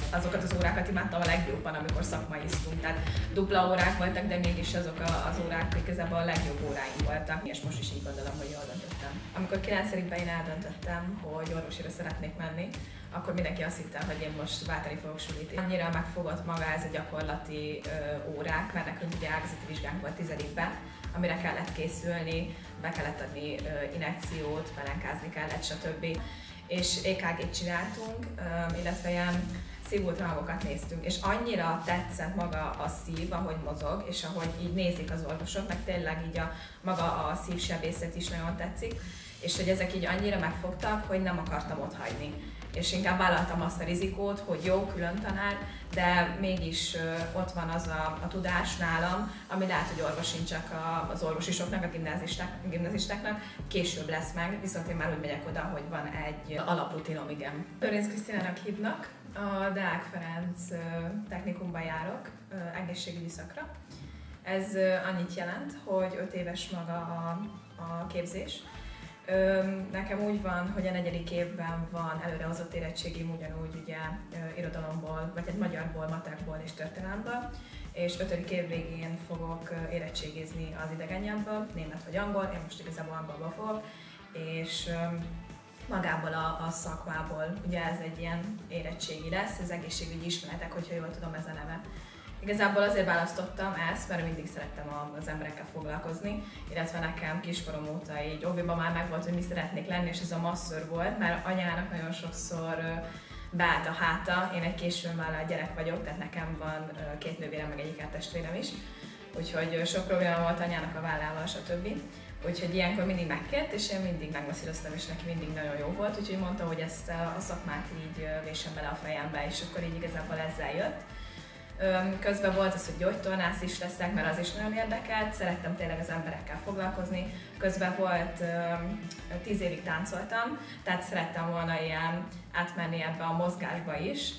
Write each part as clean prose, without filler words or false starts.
Azokat az órákat imádtam a legjobban, amikor szakmaiztunk, tehát dupla órák voltak, de mégis azok az órák igazából a legjobb óráim voltak, és most is így gondolom, hogy jól döntöttem. Amikor 9-ben én eldöntöttem, hogy orvosira szeretnék menni, akkor mindenki azt hitte, hogy én most váltani fogok sulit. Annyira megfogott maga ez a gyakorlati órák, mert nekünk ugye ágazati vizsgánk volt 10-ben, amire kellett készülni, be kellett adni injekciót, pelenkázni kellett, stb. És EKG-t csináltunk, illetve ilyen szívultrahangokat néztünk, és annyira tetszett maga a szív, ahogy mozog, és ahogy így nézik az orvosok, meg tényleg így maga a szívsebészet is nagyon tetszik, és hogy ezek így annyira megfogtak, hogy nem akartam otthagyni. És inkább vállaltam azt a rizikót, hogy jó, külön tanár, de mégis ott van az a tudás nálam, ami lehet, hogy orvos sincs csak az orvosisoknak, a gimnazistáknak, később lesz meg, viszont én már úgy megyek oda, hogy van egy alaprutinom, igen. Lőrinc Krisztinának hívnak, a Deák Ferenc technikumban járok, egészségügyi szakra. Ez annyit jelent, hogy 5 éves maga a képzés. Nekem úgy van, hogy a 4. évben van előrehozott érettségim, ugyanúgy ugye irodalomból, vagy egy magyarból, matekból és történelemből, és 5. év végén fogok érettségizni az idegennyelvből, német vagy angol, én most igazából angolból fogok, és magából a szakmából, ugye ez egy ilyen érettségi lesz, az egészségügyi ismeretek, hogyha jól tudom, ez a neve. Igazából azért választottam ezt, mert mindig szerettem az emberekkel foglalkozni, illetve nekem kiskorom óta így óviban már megvolt, hogy mi szeretnék lenni, és ez a masször volt, mert anyának nagyon sokszor beállt a háta, én egy későn vállalt gyerek vagyok, tehát nekem van 2 nővérem, meg egy testvérem is, úgyhogy sok probléma volt anyának a vállával, stb. Úgyhogy ilyenkor mindig megkért, és én mindig megmasszíroztam, és neki mindig nagyon jó volt, úgyhogy mondta, hogy ezt a szakmát így vésem bele a fejembe, és akkor így igazából ezzel jött. Közben volt az, hogy gyógytornász is leszek, mert az is nagyon érdekelt, szerettem tényleg az emberekkel foglalkozni. Közben volt, 10 évig táncoltam, tehát szerettem volna ilyen átmenni ebbe a mozgásba is,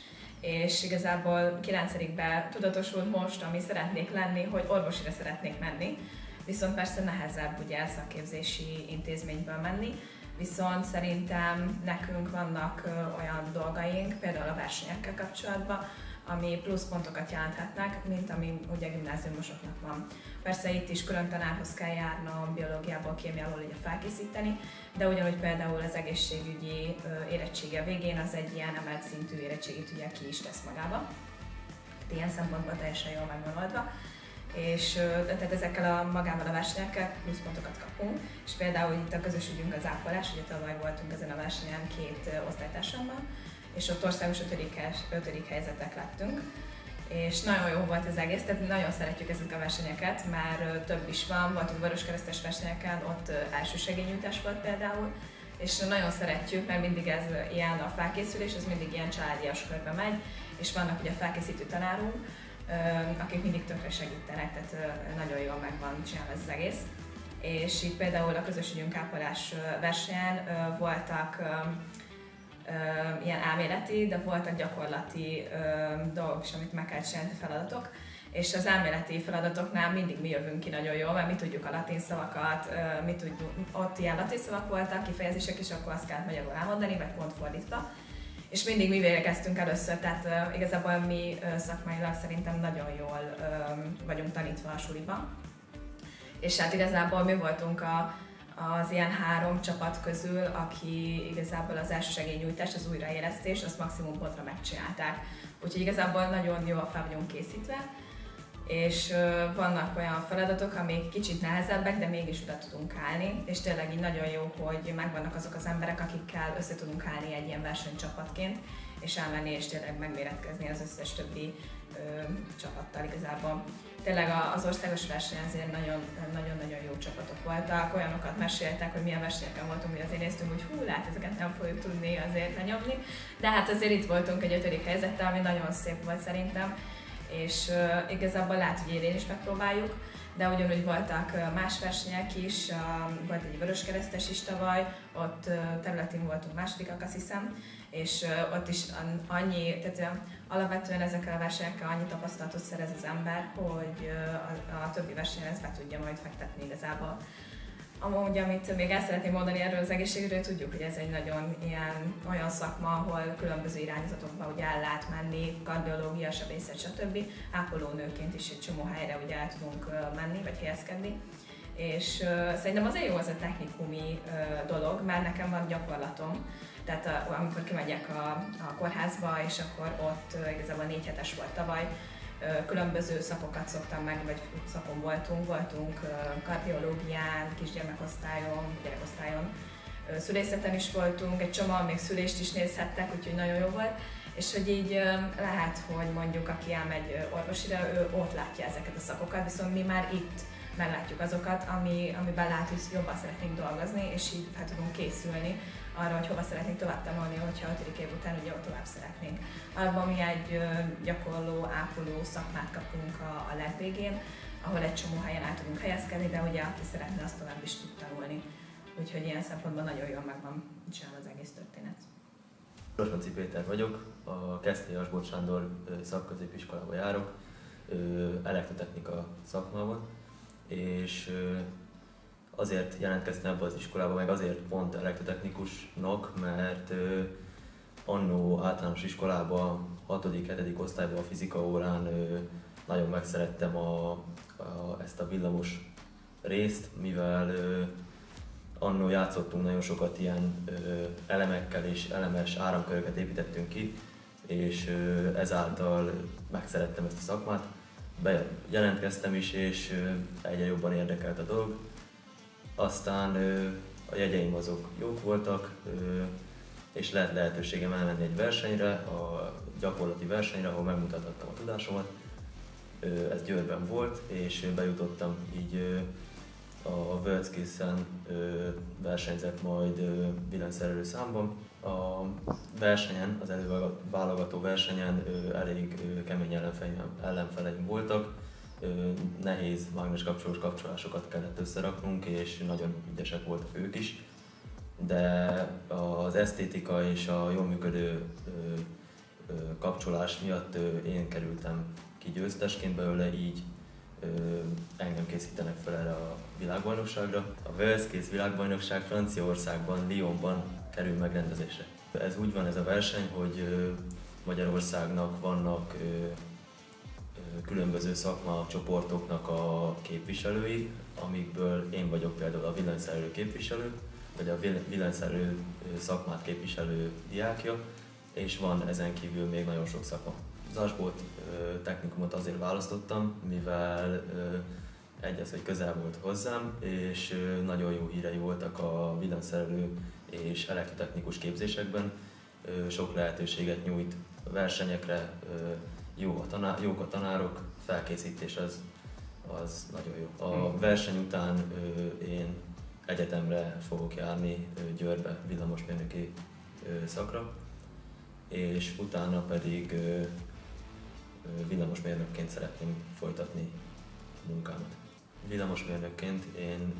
és igazából 9-ben tudatosult most, ami szeretnék lenni, hogy orvosira szeretnék menni. Viszont persze nehezebb ugye szakképzési intézményből menni, viszont szerintem nekünk vannak olyan dolgaink, például a versenyekkel kapcsolatban, ami pluszpontokat jelenthetnek, mint ami ugye gimnáziumosoknak van. Persze itt is külön tanárhoz kell járnom, biológiából, kémiából ugye felkészíteni, de ugyanúgy például az egészségügyi érettsége végén az egy ilyen emelt szintű érettségit ugye ki is tesz magába. Ilyen szempontból teljesen jól meg van oldva. És tehát ezekkel magával a versenyekkel pluszpontokat kapunk, és például itt a közös ügyünk az ápolás, ugye tavaly voltunk ezen a versenyen 2 osztálytársammal, és ott országos 5. helyzetek lettünk, és nagyon jó volt az egész, tehát nagyon szeretjük ezeket a versenyeket, már több is van, voltunk vöröskeresztes versenyeken, ott elsősegélynyújtás volt például, és nagyon szeretjük, mert mindig ez ilyen a felkészülés, ez mindig ilyen családias körbe megy, és vannak ugye felkészítő tanárunk, akik mindig tökre segítenek, tehát nagyon jól meg van csinálva ez az egész. És itt például a közös ügyünk ápolás versenyen voltak ilyen elméleti, de voltak gyakorlati dolgok is, amit meg kell csinálni, feladatok. És az elméleti feladatoknál mindig mi jövünk ki nagyon jól, mert mi tudjuk a latin szavakat, ott ilyen latin szavak voltak, kifejezések, és akkor azt kellett magyarul elmondani, vagy pont fordítva. És mindig mi végeztünk először, tehát igazából mi szakmailag szerintem nagyon jól vagyunk tanítva a suliban. És hát igazából mi voltunk az ilyen 3 csapat közül, aki igazából az elsősegélynyújtást, az újraélesztést, azt maximum pontra megcsinálták. Úgyhogy igazából nagyon jól fel vagyunk készítve, és vannak olyan feladatok, amik kicsit nehezebbek, de mégis oda tudunk állni, és tényleg így nagyon jó, hogy megvannak azok az emberek, akikkel össze tudunk állni egy ilyen versenycsapatként, és elmenni és tényleg megméretkezni az összes többi csapattal igazából. Tényleg az országos versenyen azért nagyon jó csapatok voltak, olyanokat meséltek, hogy milyen versenyeken voltunk, hogy azért néztünk, hogy hú, hát ezeket nem fogjuk tudni azért lenyomni, de hát azért itt voltunk egy 5. helyzettel, ami nagyon szép volt szerintem, és igazából lehet, hogy idén is megpróbáljuk, de ugyanúgy voltak más versenyek is, volt egy vöröskeresztes is tavaly, ott területén voltunk másodikak, azt hiszem, és ott is annyi, tehát alapvetően ezekkel a versenyekkel annyi tapasztalatot szerez az ember, hogy a többi versenyen ezt be tudja majd fektetni igazából. Amúgy, amit még el szeretném mondani erről az egészségügyről, tudjuk, hogy ez egy nagyon olyan szakma, ahol különböző irányzatokba ugye el lehet menni, kardiológia, sebészet, stb. Ápolónőként is egy csomó helyre ugye el tudunk menni, vagy helyezkedni. És szerintem azért jó az a technikumi dolog, mert nekem van gyakorlatom. Tehát amikor kimegyek a kórházba, és akkor ott igazából 4 hetes volt tavaly, különböző szakokat szoktam meg, vagy szakon voltunk kardiológián, kisgyermekosztályon, gyerekosztályon, szülészeten is voltunk, egy csomó még szülést is nézhettek, úgyhogy nagyon jó volt. És hogy így lehet, hogy mondjuk aki elmegy orvosira, ő ott látja ezeket a szakokat, viszont mi már itt meglátjuk azokat, amiben lehet, hogy jobban szeretnénk dolgozni, és így fel tudunk készülni arra, hogy hova szeretnénk tovább tanulni, hogyha 5. év után ugye tovább szeretnénk. Alapban mi egy gyakorló, ápoló szakmát kapunk a legvégén, ahol egy csomó helyen el tudunk helyezkedni, de ugye aki szeretne, azt tovább is tud tanulni. Úgyhogy ilyen szempontból nagyon jól meg van csinálva az egész történet. Rosmanci Péter vagyok, a Keszthelyi Asbóth Sándor szakközépiskolába járok, elektrotechnika szakmában, és azért jelentkeztem ebbe az iskolába, meg azért pont elektrotechnikusnak, mert annó általános iskolában, 6.-7. osztályban a fizika órán nagyon megszerettem ezt a villamos részt, mivel annó játszottunk nagyon sokat ilyen elemekkel és elemes áramköröket építettünk ki, és ezáltal megszerettem ezt a szakmát. Jelentkeztem is, és egyre jobban érdekelt a dolog. Aztán a jegyeim azok jók voltak, és lett lehetőségem elmenni egy versenyre, a gyakorlati versenyre, ahol megmutathattam a tudásomat. Ez Győrben volt, és bejutottam így a WorldSkills-en versenyzett majd villanyszerelő számban. A versenyen, az előválogató versenyen elég kemény ellenfeleim voltak. Nehéz mágnes-kapcsolós kapcsolásokat kellett összeraknunk, és nagyon ügyesek voltak ők is. De az esztétika és a jól működő kapcsolás miatt én kerültem ki győztesként belőle, így engem készítenek fel erre a világbajnokságra. A WorldSkills világbajnokság Franciaországban, Lyonban kerül megrendezésre. Ez úgy van ez a verseny, hogy Magyarországnak vannak különböző szakmacsoportoknak a képviselői, amikből én vagyok például a villanyszerelő képviselő, vagy a villanyszerelő szakmát képviselő diákja, és van ezen kívül még nagyon sok szakma. Az Asbóth technikumot azért választottam, mivel az, hogy közel volt hozzám, és nagyon jó hírei voltak a villanyszerelő és elektrotechnikus képzésekben. Sok lehetőséget nyújt a versenyekre, jók a tanárok, felkészítés az nagyon jó. A verseny után én egyetemre fogok járni Győrbe villamosmérnöki szakra, és utána pedig villamosmérnökként szeretném folytatni munkámat. Villamosmérnökként én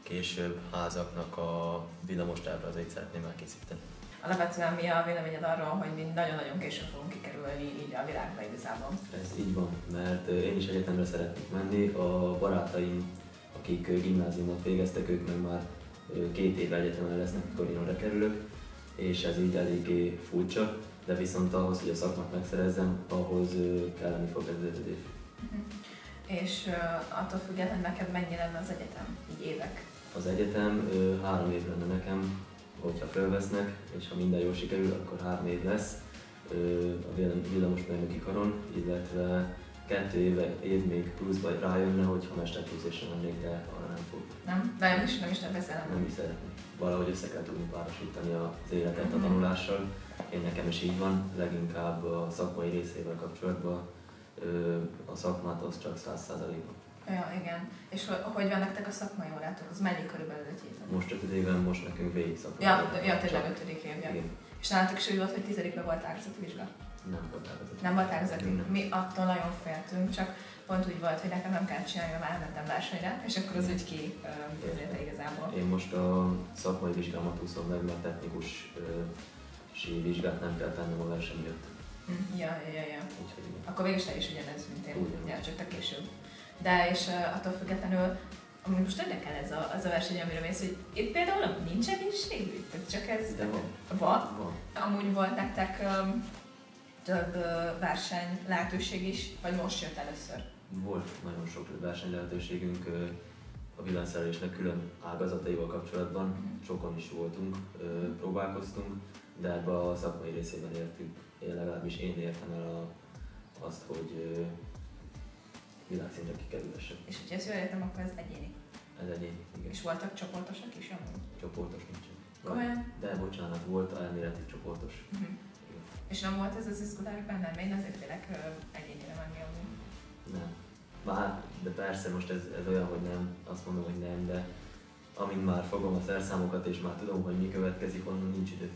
később házaknak a villamostervezeit szeretném elkészíteni. Alapvetően mi a véleményed arról, hogy mi nagyon-nagyon későn fogunk kikerülni így a világba igazából? Ez így van, mert én is egyetemre szeretnék menni. A barátaim, akik gimnáziumot végeztek, ők meg már 2 éve egyetemen lesznek, mikor én oda kerülök, és ez így eléggé furcsa, de viszont ahhoz, hogy a szakmát megszerezzem, ahhoz kelleni fog ez időzítés. És attól függetlenül neked mennyi lenne az egyetem, így évek? Az egyetem 3 év lenne nekem, hogyha felvesznek, és ha minden jól sikerül, akkor 3 év lesz a villamosmérnöki karon, illetve 2 év még pluszba rájönne, hogyha mesterképzésre mennék, de arra nem fog. Nem? De nem is tervezem. Nem is szeretnék. Valahogy össze kell tudni párosítani az életet a tanulással. Én nekem is így van, leginkább a szakmai részével kapcsolatban a szakmát az csak 100%-ban. Ja, igen. És hogy van nektek a szakmai órátok? Az mennyi körülbelül 5 éven? Most 5 éven, most nekünk végig szakmai. Ja, tényleg 5. évja. És nálatok is úgy volt, hogy 10-ben volt ágazati vizsga? Nem volt ágazati. Nem volt ágazati? Mi attól nagyon féltünk, csak pont úgy volt, hogy nekem nem kellett csinálni, mert már elmentem versenyre, és akkor az úgy kifizelte igazából. Én most a szakmai vizsgámat úszom meg, mert technikus vizsgát nem kell tennem a verseny miatt. Ja. Úgyhogy akkor végül te is ugyanez, mint én, csak te később. De és attól függetlenül Ami most érdekel az a verseny, amire mész, hogy itt például nincs egészségügy? Csak ez... De van. Van? Amúgy volt nektek több verseny lehetőség is, vagy most jött először? Volt nagyon sok verseny lehetőségünk a villanyszerelésnek külön ágazataival kapcsolatban. Sokan is voltunk, próbálkoztunk, de ebbe a szakmai részében értük, legalábbis én értem el azt, hogy világszintre kikerülhessek. És hogyha ezt jól értem, akkor ez egyéni. Ez egyéni, igen. És voltak csoportosak is amúgy? Csoportos nincsen. Komolyan? De bocsánat, volt elméleti csoportos. És nem volt ez az iskolának bennem? Én azért félek egyénire menni amúgy. Nem. De persze most ez olyan, hogy nem, azt mondom, hogy nem, de amint már fogom a szerszámokat és már tudom, hogy mi következik, onnan nincs idő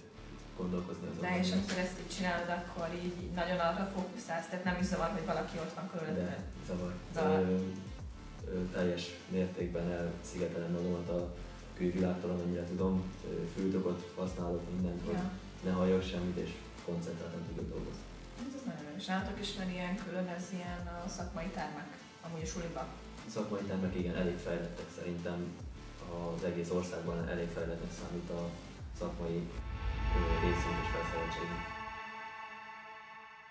gondolkozni azon. De és amikor ezt így csinálod, akkor így nagyon arra fókuszálsz, tehát nem is zavar, hogy valaki ott van körülötted? De zavar. Teljes mértékben elszigetelem magamat a külvilágtól, amennyire tudom. Fültökot használok mindent, hogy ne halljak semmit és koncentráltan tudok dolgozni. Ez nagyon jó. És nálatok is van ilyen külön, ez ilyen a szakmai termek, amúgy a suliban? A szakmai termek igen, elég fejlettek szerintem. Az egész országban elég fejlettnek számít a szakmai részünk és felszereltségünk.